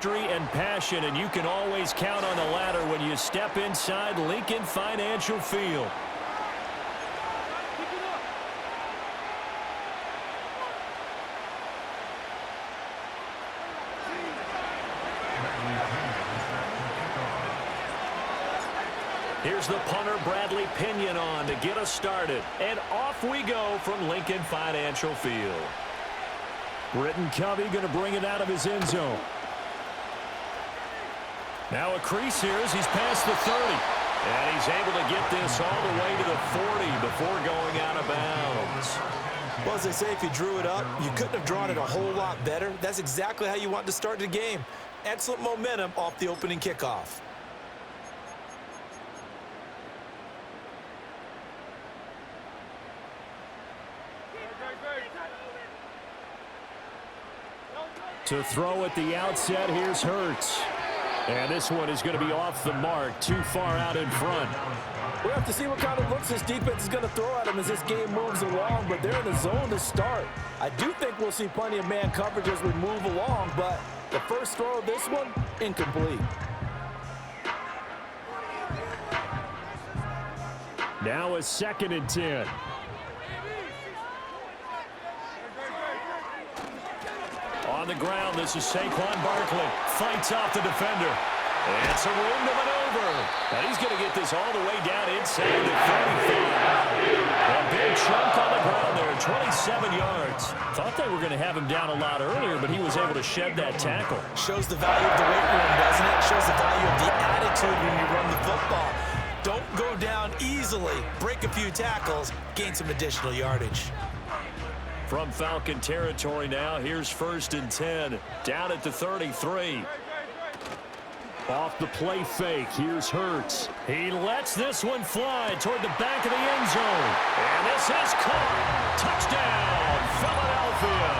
And passion, and you can always count on the ladder when you step inside Lincoln Financial Field. Here's the punter, Bradley Pinion, on to get us started. And off we go from Lincoln Financial Field. Britton Covey going to bring it out of his end zone. Now a crease here as he's past the 30. And he's able to get this all the way to the 40 before going out of bounds. Well, as they say, if you drew it up, you couldn't have drawn it a whole lot better. That's exactly how you want to start the game. Excellent momentum off the opening kickoff. To throw at the outset, here's Hurts. And this one is going to be off the mark, too far out in front. We'll have to see what kind of looks this defense is going to throw at them as this game moves along, but they're in the zone to start. I do think we'll see plenty of man coverage as we move along, but the first throw of this one, incomplete. Now a 2nd and 10. On the ground, this is Saquon Barkley. Fights off the defender. It's a room to maneuver. And he's going to get this all the way down inside the 35. A big chunk on the ground there, 27 yards. Thought they were going to have him down a lot earlier, but he was able to shed that tackle. Shows the value of the weight room, doesn't it? Shows the value of the attitude when you run the football. Don't go down easily. Break a few tackles. Gain some additional yardage. From Falcon territory now, here's 1st and 10. Down at the 33. Off the play fake, here's Hurts. He lets this one fly toward the back of the end zone. And this is caught. Touchdown, Philadelphia.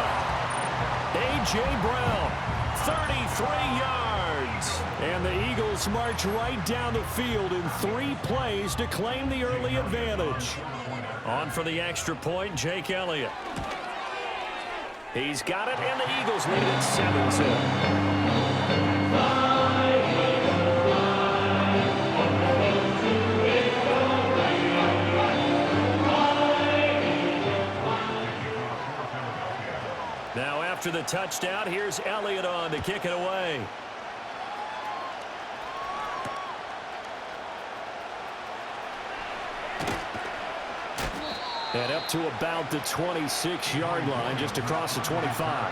A.J. Brown, 33 yards. And the Eagles march right down the field in 3 plays to claim the early advantage. On for the extra point, Jake Elliott. He's got it, and the Eagles lead it 7-2. Now after the touchdown, here's Elliott on to kick it away. And up to about the 26-yard line, just across the 25.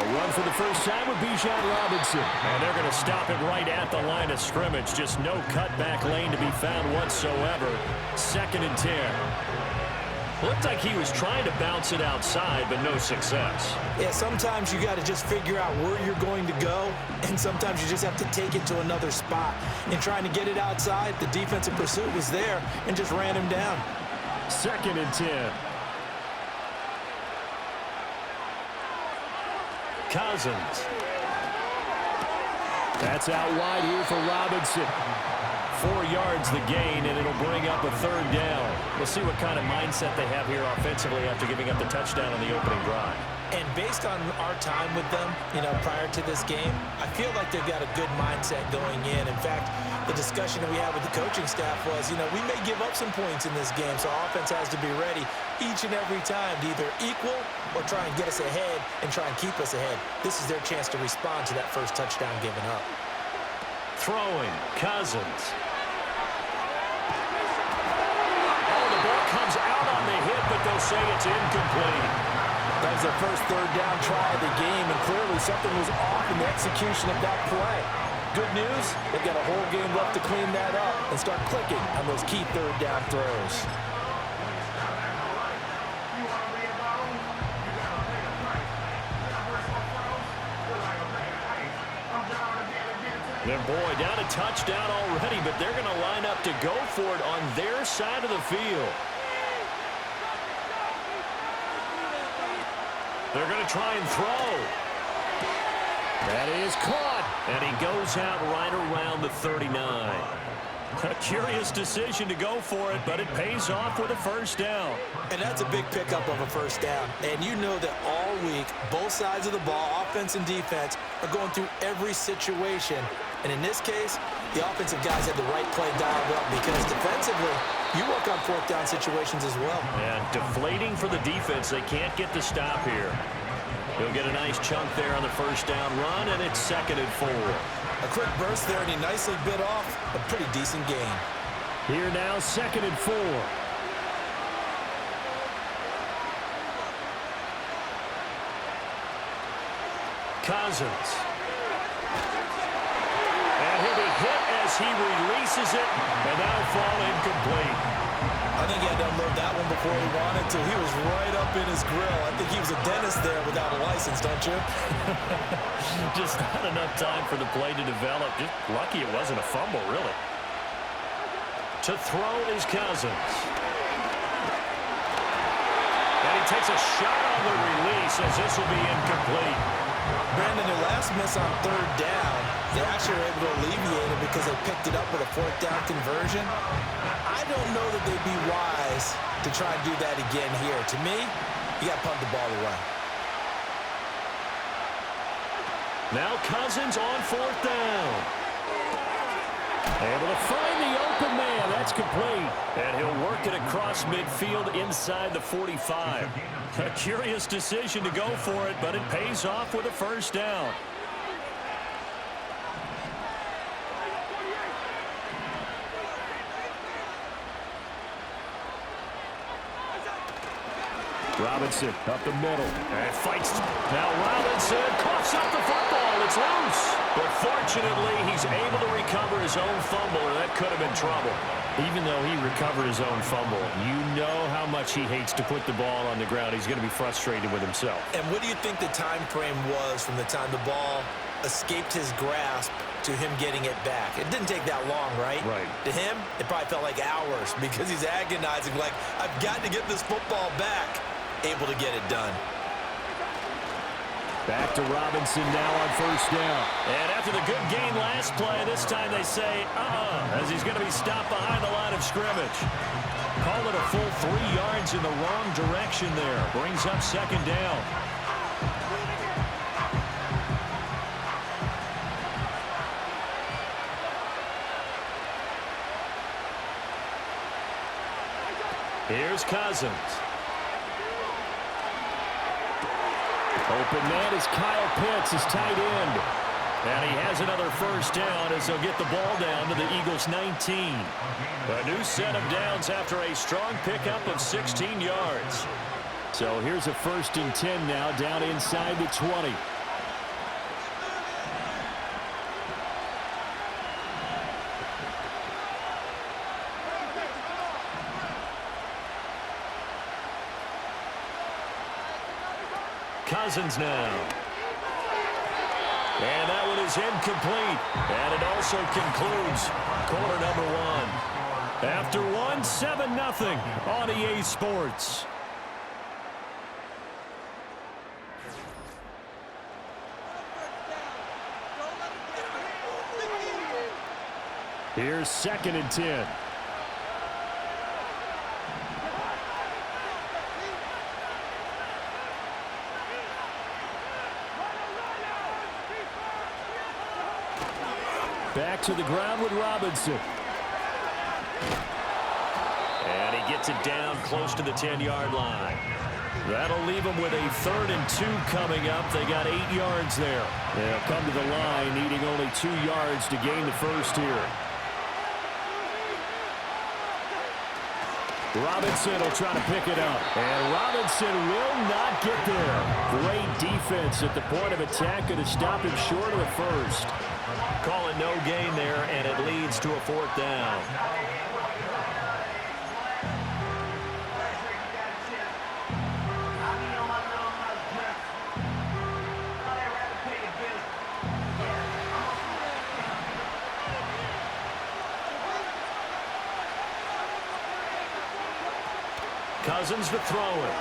Run for the first time with Bijan Robinson. And they're going to stop it right at the line of scrimmage. Just no cutback lane to be found whatsoever. 2nd and 10. Looked like he was trying to bounce it outside, but no success. Yeah, sometimes you got to just figure out where you're going to go, and sometimes you just have to take it to another spot. In trying to get it outside, the defensive pursuit was there and just ran him down. 2nd and 10. Cousins. That's out wide here for Robinson. 4 yards the gain, and it'll bring up a 3rd down. We'll see what kind of mindset they have here offensively after giving up the touchdown on the opening drive. And based on our time with them, prior to this game, I feel like they've got a good mindset going in. In fact, the discussion that we had with the coaching staff was, we may give up some points in this game, so our offense has to be ready each and every time to either equal or try and get us ahead and try and keep us ahead. This is their chance to respond to that first touchdown given up. Throwing, Cousins. Oh, the ball comes out on the hit, but they'll say it's incomplete. That was their first 3rd down try of the game, and clearly something was off in the execution of that play. Good news, they've got a whole game left to clean that up and start clicking on those key 3rd down throws. And boy, down a touchdown already, but they're going to line up to go for it on their side of the field. They're going to try and throw. That is caught. And he goes out right around the 39. A curious decision to go for it, but it pays off with a first down. And that's a big pickup of a first down. And you know that all week, both sides of the ball, offense and defense, are going through every situation. And in this case, the offensive guys had the right play dialed up because defensively, you work on fourth down situations as well. And deflating for the defense. They can't get the stop here. He'll get a nice chunk there on the first down run, and it's 2nd and 4. A quick burst there, and he nicely bit off a pretty decent gain. Here now, 2nd and 4. Cousins. And he'll be hit as he releases it, and that'll fall incomplete. I think he had to unload that one before he wanted to. He was right up in his grill. I think he was a dentist there without a license, don't you? Just not enough time for the play to develop. Just lucky it wasn't a fumble, really. To throw is Cousins. And he takes a shot on the release as this will be incomplete. Brandon, their last miss on 3rd down, they actually were able to alleviate it because they picked it up with a 4th down conversion. I don't know that they'd be wise to try and do that again here. To me, you got to punt the ball away. Now Cousins on 4th down. Able to find the open man. That's complete. And he'll work it across midfield inside the 45. A curious decision to go for it, but it pays off with a first down. Robinson up the middle and fights. Now Robinson coughs up the football. It's loose. But fortunately, he's able to recover his own fumble, or that could have been trouble. Even though he recovered his own fumble, you know how much he hates to put the ball on the ground. He's going to be frustrated with himself. And what do you think the time frame was from the time the ball escaped his grasp to him getting it back? It didn't take that long, right? Right. To him, it probably felt like hours because he's agonizing, like, I've got to get this football back. Able to get it done. Back to Robinson now on first down. And after the good gain last play, this time they say, as he's going to be stopped behind the line of scrimmage. Call it a full 3 yards in the wrong direction there. Brings up 2nd down. Here's Cousins. Open man is Kyle Pitts, his tight end. And he has another first down as they'll get the ball down to the Eagles' 19. A new set of downs after a strong pickup of 16 yards. So here's a 1st and 10 now down inside the 20. Cousins now. And that one is incomplete. And it also concludes quarter number 1. After one, 7-0 on EA Sports. Here's 2nd and 10. Back to the ground with Robinson. And he gets it down close to the 10-yard line. That'll leave them with a 3rd and 2 coming up. They got 8 yards there. They'll come to the line needing only 2 yards to gain the first here. Robinson will try to pick it up. And Robinson will not get there. Great defense at the point of attack. Going to stop him short of the first. Call it no gain there, and it leads to a 4th down. Cousins to throw it.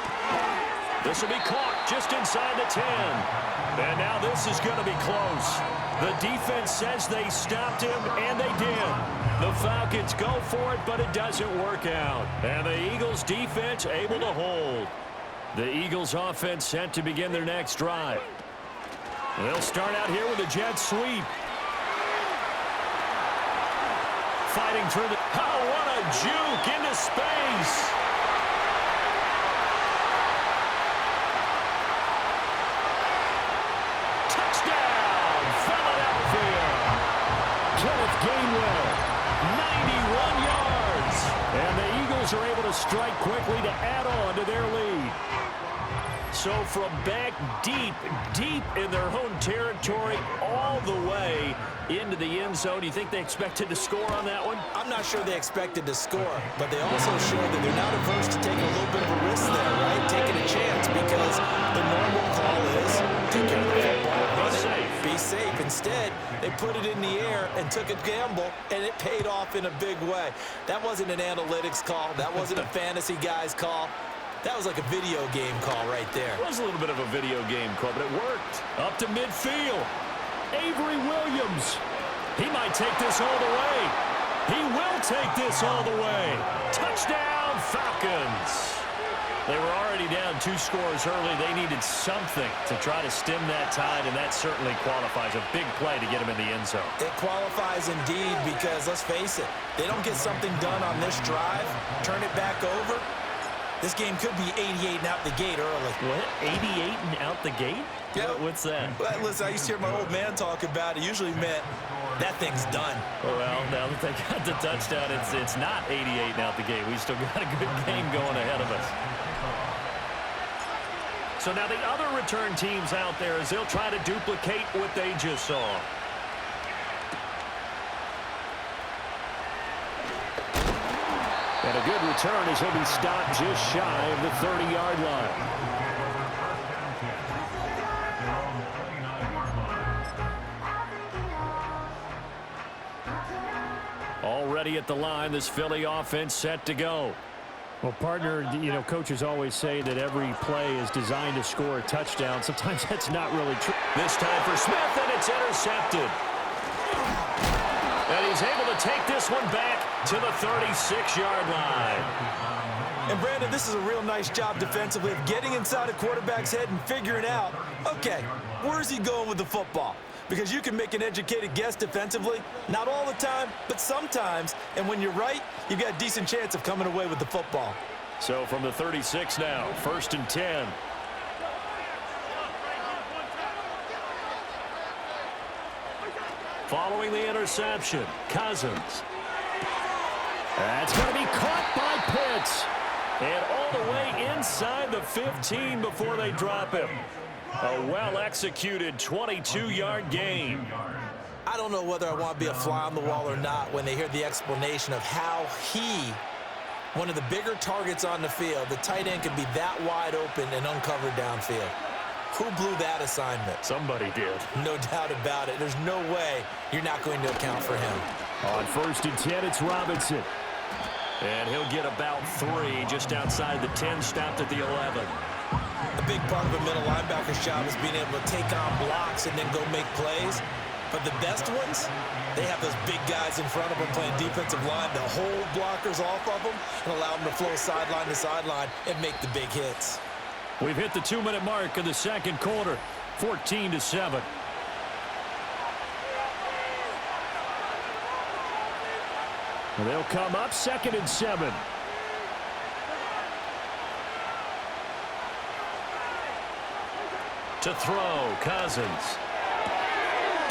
This will be caught. just inside the 10. And now this is going to be close. The defense says they stopped him, and they did. The Falcons go for it, but it doesn't work out. And the Eagles defense able to hold. The Eagles offense set to begin their next drive. They'll start out here with a jet sweep. Fighting through the... Oh, what a juke into space. Touchdown, Philadelphia. Kenneth Gainwell, 91 yards. And the Eagles are able to strike quickly to add on to their lead. So from back deep in their own territory all the way into the end zone, do you think they expected to score on that one? I'm not sure they expected to score, but they also showed that they're not averse to taking a little bit of a risk there, right? Taking a chance, because the normal call is take care of the football, run it, be safe. Instead, they put it in the air and took a gamble, and it paid off in a big way. That wasn't an analytics call. That wasn't a fantasy guy's call. That was like a video game call right there. It was a little bit of a video game call, but it worked. Up to midfield. Avery Williams. He might take this all the way. He will take this all the way. Touchdown, Falcons. They were already down 2 scores early. They needed something to try to stem that tide, and that certainly qualifies. A big play to get them in the end zone. It qualifies indeed, because let's face it, they don't get something done on this drive, turn it back over. This game could be 88 and out the gate early. What? 88 and out the gate? Yeah. What's that? Well, listen, I used to hear my old man talk about it. Usually meant that thing's done. Well, now that they got the touchdown, it's not 88 and out the gate. We still got a good game going ahead of us. So now the other return teams out there, as they'll try to duplicate what they just saw. And a good return as he'll be stopped just shy of the 30-yard line. Already at the line, this Philly offense set to go. Well, partner, you know, coaches always say that every play is designed to score a touchdown. Sometimes that's not really true. This time for Smith, and it's intercepted. And he's able to take this one back to the 36-yard line. And, Brandon, this is a real nice job defensively of getting inside a quarterback's head and figuring out, okay, where's he going with the football? Because you can make an educated guess defensively, not all the time, but sometimes. And when you're right, you've got a decent chance of coming away with the football. So from the 36 now, 1st and 10. Following the interception, Cousins. That's going to be caught by Pitts. And all the way inside the 15 before they drop him. A well-executed 22-yard gain. I don't know whether I want to be a fly on the wall or not when they hear the explanation of how he, one of the bigger targets on the field, the tight end could be that wide open and uncovered downfield. Who blew that assignment? Somebody did. No doubt about it. There's no way you're not going to account for him. On 1st and 10, it's Robinson. And he'll get about 3 just outside the 10, stopped at the 11. A big part of a middle linebacker's job is being able to take on blocks and then go make plays. But the best ones, they have those big guys in front of them playing defensive line to hold blockers off of them and allow them to flow sideline to sideline and make the big hits. We've hit the 2-minute mark of the second quarter, 14-7. They'll come up 2nd and 7. To throw, Cousins.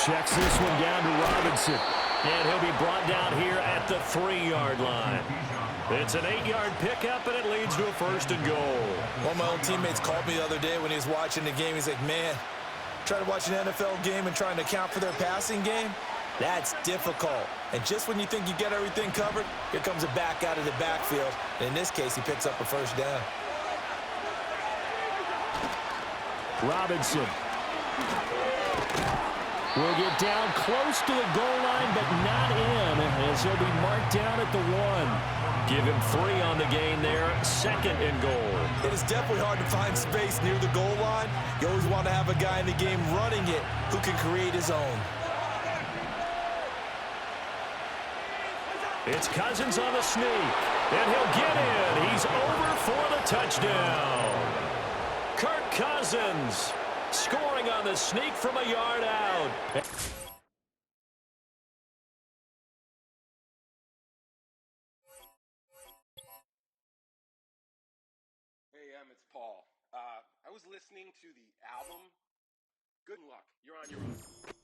Checks this one down to Robinson. And he'll be brought down here at the 3-yard line. It's an 8-yard pickup, and it leads to a 1st and goal. One of my old teammates called me the other day when he was watching the game. He's like, man, trying to watch an NFL game and trying to account for their passing game, that's difficult. And just when you think you get everything covered, here comes a back out of the backfield. And in this case, he picks up a 1st down. Robinson will get down close to the goal line, but not in, as he'll be marked down at the 1. Give him 3 on the gain there, 2nd and goal. It is definitely hard to find space near the goal line. You always want to have a guy in the game running it who can create his own. It's Cousins on the sneak, and he'll get in. He's over for the touchdown. Kirk Cousins scoring on the sneak from a yard out. Hey, it's Paul. I was listening to the album. Good luck. You're on your own.